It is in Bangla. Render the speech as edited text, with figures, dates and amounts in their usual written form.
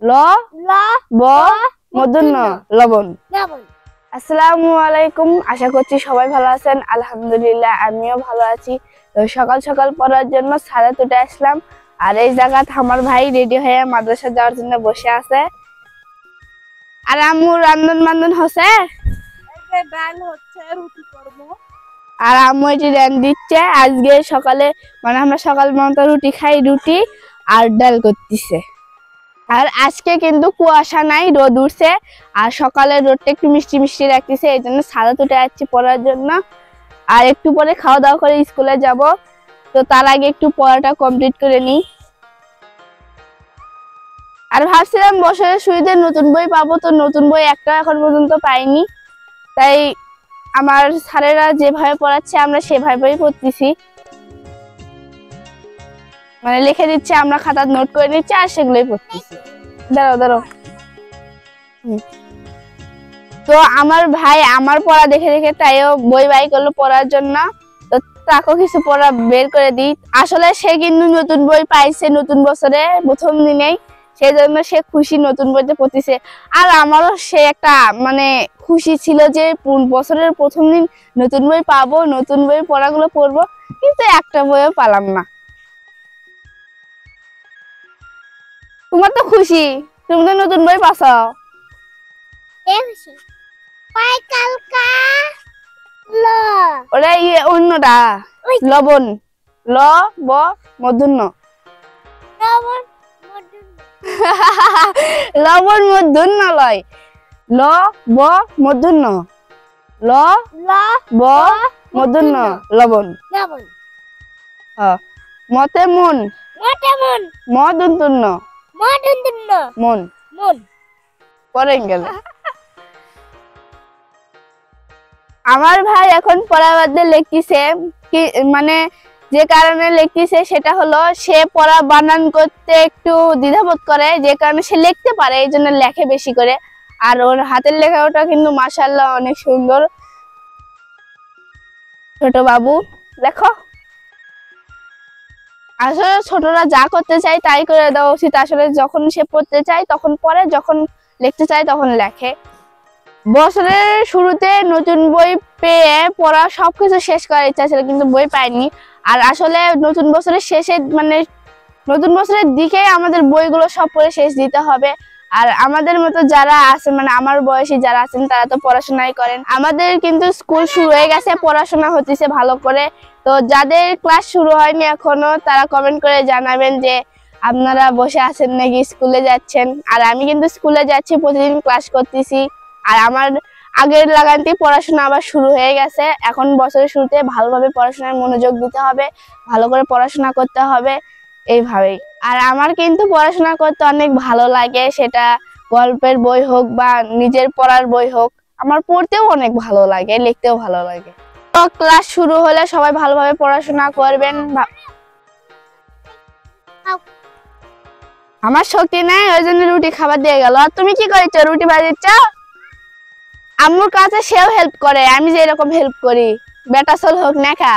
ল ল ব মূর্ধন্য লবণ। আসসালামু আলাইকুম, আশা করছি সবাই ভালো আছেন। আলহামদুলিল্লাহ আমিও ভালো আছি। তো সকাল সকাল পড়ার জন্য সাড়ে উঠে আসলাম। আর এই জায়গায় আমার ভাই রেডি হয়ে মাদ্রাসা যাওয়ার জন্য বসে আছে। আর আম্মু রান্ধন বান্ধন হচ্ছে, রুটি করব। আর আম্মু এটি রান দিচ্ছে। আজকে সকালে মানে আমরা সকাল মতো রুটি খাই, রুটি আর ডাল করতেছে। আর আজকে কিন্তু কুয়াশা নাই, রোদ উঠছে। আর সকালে রোদটা একটু মিষ্টি মিষ্টি রাখতেছে, এই জন্য সাদা উঠে যাচ্ছি পড়ার জন্য। আর একটু পরে খাওয়া দাওয়া করে স্কুলে যাব। তো তার আগে একটু পড়াটা কমপ্লিট করে নিই। আর ভাবছিলাম বছরের শুরুতে নতুন বই পাবো, তো নতুন বই একটা এখন পর্যন্ত পাইনি। তাই আমার স্যারেরা যেভাবে পড়াচ্ছে আমরা সেভাবেই পড়তেছি, মানে লিখে দিচ্ছে, আমরা খাতার নোট করে নিচ্ছি আর সেগুলোই পড়তেছি। দাঁড়াও। তো আমার ভাই আমার পড়া দেখে দেখে তাইও বই বাই করলো পড়ার জন্য। তো তাকেও কিছু পড়া বের করে দিই। আসলে সে কিন্তু নতুন বই পাইছে নতুন বছরে প্রথম দিনেই, সেই জন্য সে খুশি নতুন বইতে পড়তেছে। আর আমারও সে একটা মানে খুশি ছিল যে বছরের প্রথম দিন নতুন বই পাবো, নতুন বই পড়াগুলো পড়বো, কিন্তু একটা বইও পেলাম না। তোমার তো খুশি, তুমি তো নতুন বই পাচ্ছ। ওটা অন্যটা লবণ, ল ব মূর্ধন্য লবণ মূর্ধন্য লয়, ল ব মূর্ধন্য, ল ব মূর্ধন্য লবণ। মতে মন, মদুন্তন্য মন পড়েন গেল। আমার ভাই এখন পড়া বাদ দিয়ে লিখতেছে, মানে যে কারণে লিখতেছে সেটা হলো সে পড়া বানান করতে একটু দ্বিধাবোধ করে, যে কারণে সে লিখতে পারে, এই জন্য লেখে বেশি করে। আর ওর হাতের লেখাটা কিন্তু মাশাআল্লাহ অনেক সুন্দর। ছোট বাবু লেখো। আসলে ছোটরা যা করতে চায় তাই করে দেওয়া উচিত। আসলে যখন সে পড়তে চায় তখন পড়ে, যখন লিখতে চায় তখন লেখে। বছরের শুরুতে নতুন বই পেয়ে পড়া সবকিছু শেষ করার ইচ্ছা ছিল, কিন্তু বই পাইনি। আর আসলে নতুন বছরের শেষে মানে নতুন বছরের দিকে আমাদের বইগুলো সব পড়ে শেষ দিতে হবে। আর আমাদের মতো যারা আছে, মানে আমার বয়সী যারা আছেন তারা তো পড়াশোনাই করেন। আমাদের কিন্তু স্কুল শুরু হয়ে গেছে, পড়াশোনা হচ্ছে ভালো করে। তো যাদের ক্লাস শুরু হয়নি এখনো তারা কমেন্ট করে জানাবেন যে আপনারা বসে আছেন নাকি স্কুলে যাচ্ছেন। আর আমি কিন্তু স্কুলে যাচ্ছি, প্রতিদিন ক্লাস করতেছি। আর আমার আগের লাগানতে পড়াশোনা আবার শুরু হয়ে গেছে। এখন বছরের শুরুতে ভালোভাবে পড়াশোনায় মনোযোগ দিতে হবে, ভালো করে পড়াশোনা করতে হবে, এইভাবেই। আর আমার কিন্তু পড়াশোনা করতে অনেক ভালো লাগে, সেটা গল্পের বই হোক বা নিজের পড়ার বই হোক। আমার পড়তেও অনেক ভালো লাগে, লিখতেও ভালো লাগে। তো ক্লাস শুরু হলে সবাই ভালোভাবে পড়াশোনা করবেন। আমার শক্তি নাই, ওই জন্য রুটি খাবার দিয়ে গেল। আর তুমি কি করেছো? রুটি ভাজিচ্ছ? আম্মুর কাছে সেও হেল্প করে, আমি যে এরকম হেল্প করি, বেটা চল হোক না খা।